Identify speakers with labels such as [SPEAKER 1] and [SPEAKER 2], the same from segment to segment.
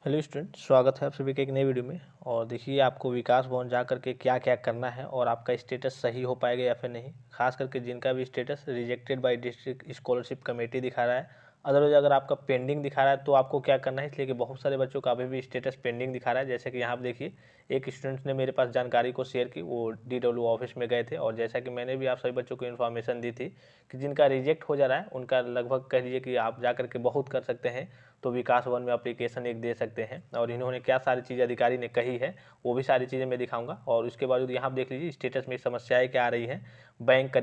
[SPEAKER 1] Hello student, स्वागत है आप सभी के एक नई वीडियो में। और देखिए आपको विकास भवन जा करके क्या क्या करना है और आपका स्टेटस सही हो पाएगा या फिर नहीं। खास करके जिनका भी status rejected by district scholarship committee दिखा रहा है, अदरवाइज अगर आपका पेंडिंग दिखा रहा है तो आपको क्या करना है। इसलिए कि बहुत सारे बच्चों का अभी भी स्टेटस पेंडिंग दिखा रहा है। जैसे कि यहाँ पर देखिए एक स्टूडेंट ने मेरे पास जानकारी को शेयर की, वो DW ऑफिस में गए थे और जैसा कि मैंने भी आप सभी बच्चों को इन्फॉर्मेशन दी थी कि जिनका रिजेक्ट हो जा रहा है उनका लगभग कह लीजिए कि आप जा करके बहुत कर सकते हैं, तो विकास भवन में एप्लीकेशन एक दे सकते हैं। और इन्होंने क्या सारी चीज़ अधिकारी ने कही है वो भी सारी चीज़ें मैं दिखाऊंगा। और उसके बाद यहाँ पर देख लीजिए स्टेटस में समस्याएं क्या आ रही हैं। Bank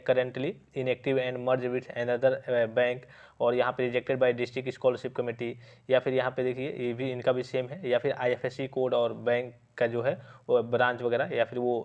[SPEAKER 1] currently inactive and merge with another bank, और यहाँ पे rejected by district scholarship committee, या फिर यहाँ पे देखिए ये भी इनका भी सेम है, या फिर IFSC कोड और बैंक का जो है वो ब्रांच वगैरह, या फिर वो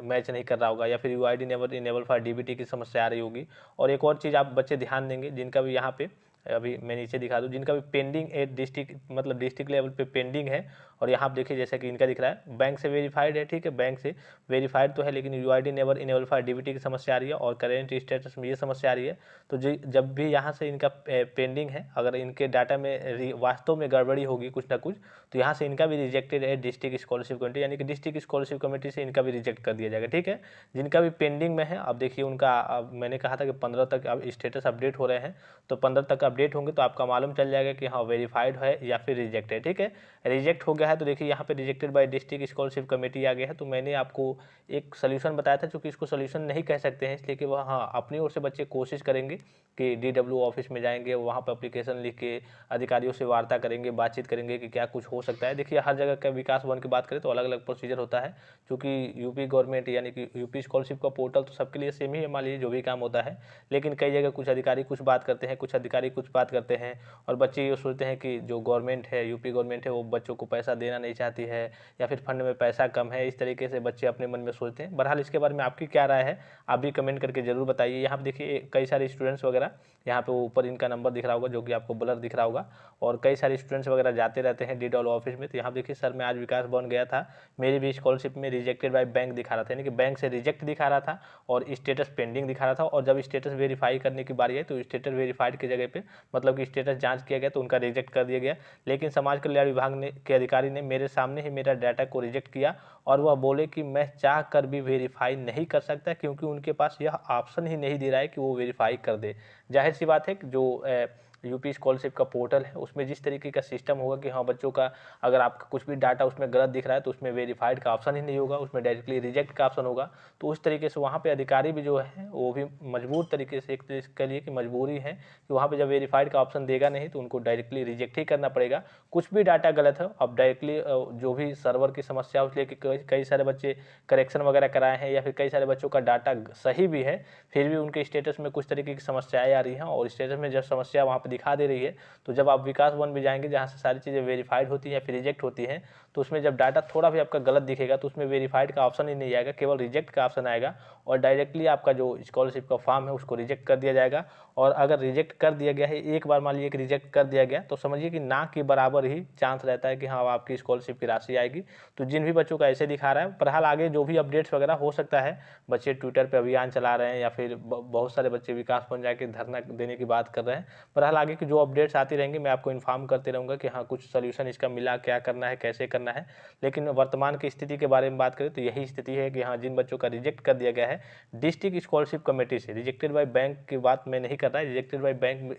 [SPEAKER 1] मैच नहीं कर रहा होगा, या फिर UID never enable for DBT की समस्या आ रही होगी। और एक और चीज़ आप बच्चे ध्यान देंगे, जिनका भी यहाँ पे अभी मैं नीचे दिखा दूँ, जिनका भी पेंडिंग एट डिस्ट्रिक्ट मतलब डिस्ट्रिक्ट लेवल पे पेंडिंग है, और यहाँ आप देखिए जैसा कि इनका दिख रहा है बैंक से वेरीफाइड है, ठीक है, बैंक से वेरीफाइड तो है, लेकिन UID never enable for DBT की समस्या आ रही है और करेंट स्टेटस में ये समस्या आ रही है। तो जब भी यहाँ से इनका पेंडिंग है, अगर इनके डाटा में वास्तव में गड़बड़ी होगी कुछ ना कुछ, तो यहाँ से इनका भी रिजेक्टेड है डिस्ट्रिक्ट स्कॉलरशिप कमेटी, यानी कि डिस्ट्रिक्ट स्कॉलरशिप कमेटी से इनका भी रिजेक्ट कर दिया जाएगा, ठीक है। जिनका भी पेंडिंग में है, अब देखिए उनका, अब मैंने कहा था कि 15 तक अब स्टेटस अपडेट हो रहे हैं, तो 15 तक अपडेट होंगे तो आपका मालूम चल जाएगा कि हाँ वेरीफाइड है या फिर रिजेक्ट है, ठीक है। रिजेक्ट हो गया है तो देखिए यहाँ पे rejected by district scholarship committee आ गया है। तो मैंने आपको एक सोल्यूशन बताया था, चूँकि इसको सोल्यूशन नहीं कह सकते हैं, इसलिए कि वह हाँ अपनी ओर से बच्चे कोशिश करेंगे कि DW ऑफिस में जाएंगे, वहाँ पर एप्लीकेशन लिख के अधिकारियों से वार्ता करेंगे, बातचीत करेंगे कि क्या कुछ हो सकता है। देखिए हर जगह का विकास भवन की बात करें तो अलग अलग प्रोसीजर होता है, क्योंकि यूपी गवर्नमेंट यानी कि यूपी स्कॉलरशिप का पोर्टल तो सबके लिए सेम ही है, मान लीजिए जो भी काम होता है, लेकिन कई जगह कुछ अधिकारी कुछ बात करते हैं, कुछ अधिकारी कुछ बात करते हैं, और बच्चे ये सोचते हैं कि जो गवर्नमेंट है, यूपी गवर्नमेंट है, वो बच्चों को पैसा देना नहीं चाहती है, या फिर फंड में पैसा कम है, इस तरीके से बच्चे अपने मन में सोचते हैं। बहरहाल इसके बारे में आपकी क्या राय है, आप भी कमेंट करके जरूर बताइए। यहाँ पर देखिए कई सारे स्टूडेंट्स वगैरह, यहाँ पे ऊपर इनका नंबर दिख रहा होगा जो कि आपको ब्लर दिख रहा होगा, और कई सारे स्टूडेंट्स वगैरह जाते रहते हैं DW ऑफिस में। तो यहाँ देखिए सर मैं आज विकास भवन गया था, मेरी भी स्कॉलरशिप में रिजेक्टेड बाय बैंक दिखा रहा था, यानी कि बैंक से रिजेक्ट दिखा रहा था और स्टेटस पेंडिंग दिखा रहा था। और जब स्टेटस वेरीफाई करने की बारी आई तो स्टेटस वेरीफाइड की जगह पे मतलब कि स्टेटस जांच किया गया तो उनका रिजेक्ट कर दिया गया। लेकिन समाज कल्याण विभाग ने के अधिकारी ने मेरे सामने ही मेरा डाटा को रिजेक्ट किया, और वह बोले कि मैं चाह कर भी वेरीफाई नहीं कर सकता, क्योंकि उनके पास यह ऑप्शन ही नहीं दे रहा है कि वो वेरीफाई कर दे। जाहिर सी बात है कि जो यूपी स्कॉलरशिप का पोर्टल है उसमें जिस तरीके का सिस्टम होगा कि हाँ बच्चों का अगर आपका कुछ भी डाटा उसमें गलत दिख रहा है तो उसमें वेरीफाइड का ऑप्शन ही नहीं होगा, उसमें डायरेक्टली रिजेक्ट का ऑप्शन होगा। तो उस तरीके से वहाँ पे अधिकारी भी जो है वो भी मजबूर तरीके से, एक तरीके के लिए कि मजबूरी है कि वहाँ पे जब वेरीफाइड का ऑप्शन देगा नहीं तो उनको डायरेक्टली रिजेक्ट ही करना पड़ेगा। कुछ भी डाटा गलत है अब डायरेक्टली जो भी सर्वर की समस्या उसलिए कि कई सारे बच्चे करेक्शन वगैरह कराए हैं, या फिर कई सारे बच्चों का डाटा सही भी है फिर भी उनके स्टेटस में कुछ तरीके की समस्याएं आ रही हैं, और स्टेटस में जब समस्या वहाँ पे दिखा दे रही है तो जब आप विकास भवन भी जाएंगे जहाँ से सारी चीज़ें वेरीफाइड होती हैं फिर रिजेक्ट होती हैं, तो उसमें जब डाटा थोड़ा भी आपका गलत दिखेगा तो उसमें वेरीफाइड का ऑप्शन ही नहीं आएगा, केवल रिजेक्ट का ऑप्शन आएगा, और डायरेक्टली आपका जो स्कॉलरशिप का फॉर्म है उसको रिजेक्ट कर दिया जाएगा। और अगर रिजेक्ट कर दिया गया है, एक बार मान लीजिए कि रिजेक्ट कर दिया गया, तो समझिए कि ना के बराबर ही चांस रहता है कि हाँ आपकी स्कॉलरशिप की राशि आएगी। तो जिन भी बच्चों का ऐसे दिखा रहा है, बहरहाल आगे जो भी अपडेट्स वगैरह हो सकता है, बच्चे ट्विटर पर अभियान चला रहे हैं या फिर बहुत सारे बच्चे विकास भवन जाके धरना देने की बात कर रहे हैं। बहरहाल आगे की जो अपडेट्स आती रहेंगी मैं आपको इन्फॉर्म करते रहूँगा कि हाँ कुछ सोल्यूशन इसका मिला, क्या करना है, कैसे करना है। लेकिन वर्तमान की स्थिति के बारे में बात करें तो यही स्थिति है कि हाँ जिन बच्चों का रिजेक्ट कर दिया गया है डिस्ट्रिक्ट स्कॉलरशिप कमेटी से, रिजेक्टेड बाय बैंक की बात मैं नहीं कर रहा है, रिजेक्टेड बाय बैंक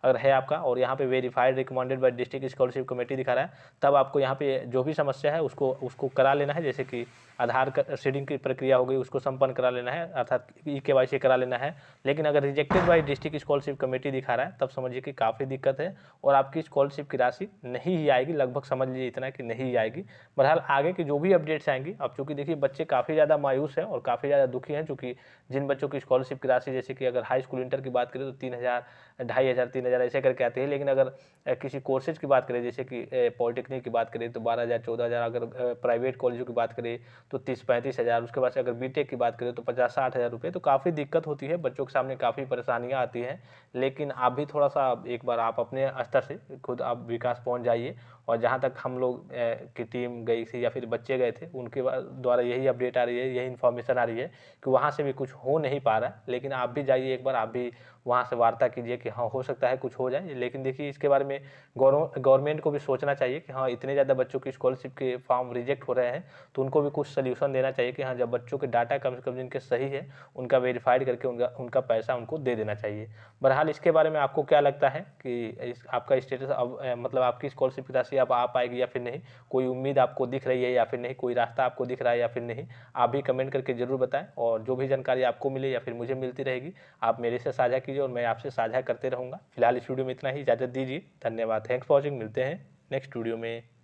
[SPEAKER 1] अगर है आपका और यहाँ पे verified recommended by district scholarship committee दिखा रहा है, तब आपको यहाँ पे जो भी समस्या है उसको करा लेना है। जैसे कि आधार सीडिंग की प्रक्रिया हो गई उसको संपन्न करा लेना है, अर्थात KYC करा लेना है। लेकिन अगर rejected by district scholarship committee दिखा रहा है तब समझिए कि काफ़ी दिक्कत है और आपकी स्कॉलरशिप की राशि नहीं ही आएगी, लगभग समझ लीजिए इतना कि नहीं ही आएगी। बहरहाल आगे की जो भी अपडेट्स आएंगी, अब चूँकि देखिए बच्चे काफ़ी ज़्यादा मायूस हैं और काफ़ी ज़्यादा दुखी हैं, चूँकि जिन बच्चों की स्कॉलरशिप की राशि जैसे कि अगर हाई स्कूल इंटर की बात करें तो 3,000 2,500 3,000 ऐसे करके आती है। लेकिन अगर किसी कोर्सेज की बात करें जैसे कि पॉलिटेक्निक की बात करें तो 12,000 14,000, अगर प्राइवेट कॉलेजों की बात करें तो 30-35,000, उसके बाद से अगर बीटेक की बात करें तो 50-60,000 रुपये। तो काफ़ी दिक्कत होती है, बच्चों के सामने काफ़ी परेशानियाँ आती हैं। लेकिन आप भी थोड़ा सा एक बार आप अपने स्तर से खुद आप विकास पहुँच जाइए, और जहाँ तक हम लोग की टीम गई थी या फिर बच्चे गए थे उनके द्वारा यही अपडेट आ रही है, यही इन्फॉर्मेशन आ रही है कि वहाँ से भी कुछ हो नहीं पा रहा है। लेकिन आप भी जाइए एक बार, आप भी वहाँ से वार्ता कीजिए कि हाँ हो सकता है कुछ हो जाए। लेकिन देखिए इसके बारे में गवर्नमेंट को भी सोचना चाहिए कि हाँ इतने ज़्यादा बच्चों की स्कॉलरशिप के फॉर्म रिजेक्ट हो रहे हैं, तो उनको भी कुछ सोल्यूशन देना चाहिए कि हाँ जब बच्चों के डाटा कम से कम जिनके सही है उनका वेरीफाइड करके उनका पैसा उनको दे देना चाहिए। बहरहाल इसके बारे में आपको क्या लगता है कि आपका स्टेटस अब मतलब आपकी स्कॉलरशिप की राशि अब आ पाएगी या फिर नहीं? कोई उम्मीद आपको दिख रही है या फिर नहीं? कोई रास्ता आपको दिख रहा है या फिर नहीं? आप भी कमेंट करके ज़रूर बताएं। और जो भी जानकारी आपको मिले या फिर मुझे मिलती रहेगी आप मेरे से साझा कीजिए और मैं आपसे साझा करते रहूँगा। फिलहाल इस वीडियो में इतना ही, इजाज़त दीजिए। धन्यवाद। Thanks for watching. मिलते हैं नेक्स्ट वीडियो में।